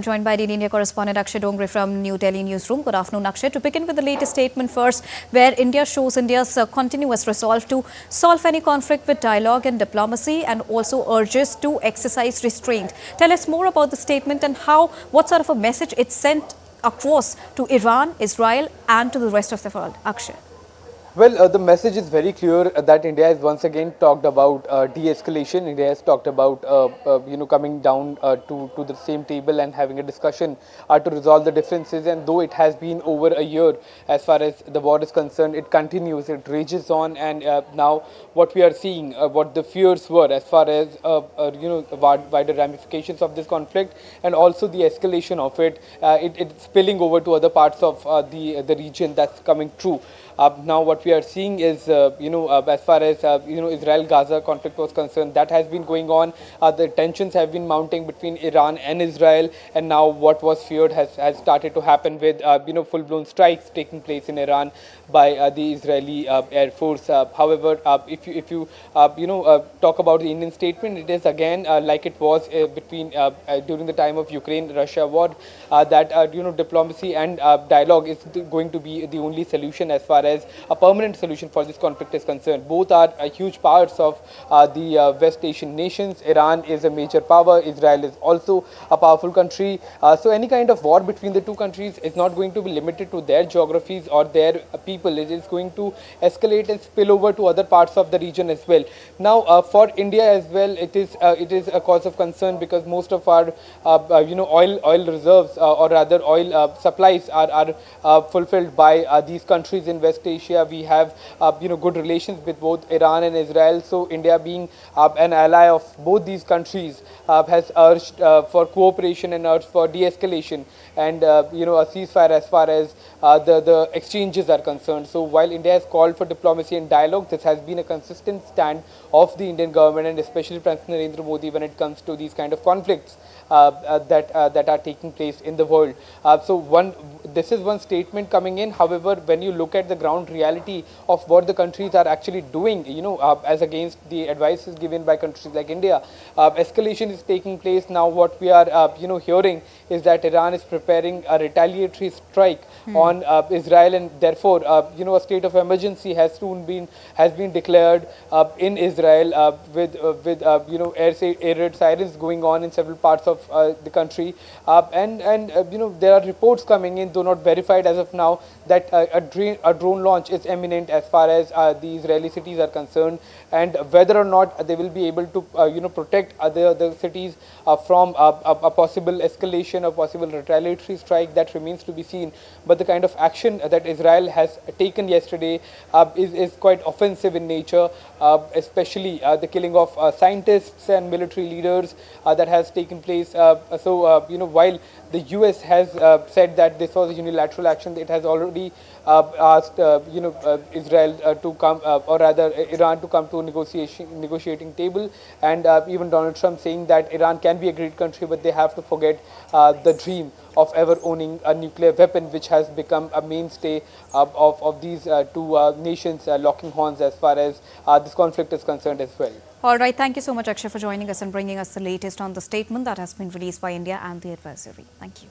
Joined by India correspondent Akshay Dongre from New Delhi newsroom. Good afternoon, Akshay. To begin with the latest statement first, where India shows India's continuous resolve to solve any conflict with dialogue and diplomacy, and also urges to exercise restraint. Tell us more about the statement and what sort of a message it sent across to Iran, Israel, and to the rest of the world. Akshay. Well, the message is very clear that India has once again talked about de-escalation. India has talked about, coming down to the same table and having a discussion to resolve the differences. And though it has been over a year as far as the war is concerned, it continues, it rages on. And now what we are seeing, what the fears were as far as, wider ramifications of this conflict and also the escalation of it, it's spilling over to other parts of the region. That's coming true. Now what we are seeing is, as far as, Israel-Gaza conflict was concerned, that has been going on. The tensions have been mounting between Iran and Israel, and now what was feared has started to happen with, full-blown strikes taking place in Iran by the Israeli Air Force. However, if you talk about the Indian statement, it is again like it was during the time of Ukraine-Russia war, that diplomacy and dialogue is going to be the only solution as far as a permanent solution for this conflict is concerned. Both are huge parts of the West Asian nations. Iran is a major power. Israel is also a powerful country. So any kind of war between the two countries is not going to be limited to their geographies or their people. It is going to escalate and spill over to other parts of the region as well. Now, for India as well, it is a cause of concern because most of our oil reserves or rather oil supplies are fulfilled by these countries in West Asia. We have good relations with both Iran and Israel. So India, being an ally of both these countries, has urged for cooperation and urged for de-escalation and a ceasefire as far as the exchanges are concerned. So while India has called for diplomacy and dialogue, this has been a consistent stand of the Indian government and especially President Narendra Modi when it comes to these kind of conflicts that are taking place in the world. This is one statement coming in. However, when you look at the ground reality of what the countries are actually doing, as against the advices given by countries like India, escalation is taking place. Now what we are hearing is that Iran is preparing a retaliatory strike on Israel, and therefore a state of emergency has been declared in Israel with air raid sirens going on in several parts of the country, and there are reports coming in, though not verified as of now, that a drone launch is imminent as far as the Israeli cities are concerned, and whether or not they will be able to protect the cities from a possible escalation, a possible retaliatory strike, that remains to be seen. But the kind of action that Israel has taken yesterday is quite offensive in nature, especially the killing of scientists and military leaders that has taken place. While the US has said that this was a unilateral action, it has already asked Israel to come, or rather Iran to come to a negotiating table, and even Donald Trump saying that Iran can be a great country, but they have to forget the dream of ever owning a nuclear weapon, which has become a mainstay of these two nations locking horns as far as this conflict is concerned as well. All right. Thank you so much, Akshay, for joining us and bringing us the latest on the statement that has been released by India and the advisory. Thank you.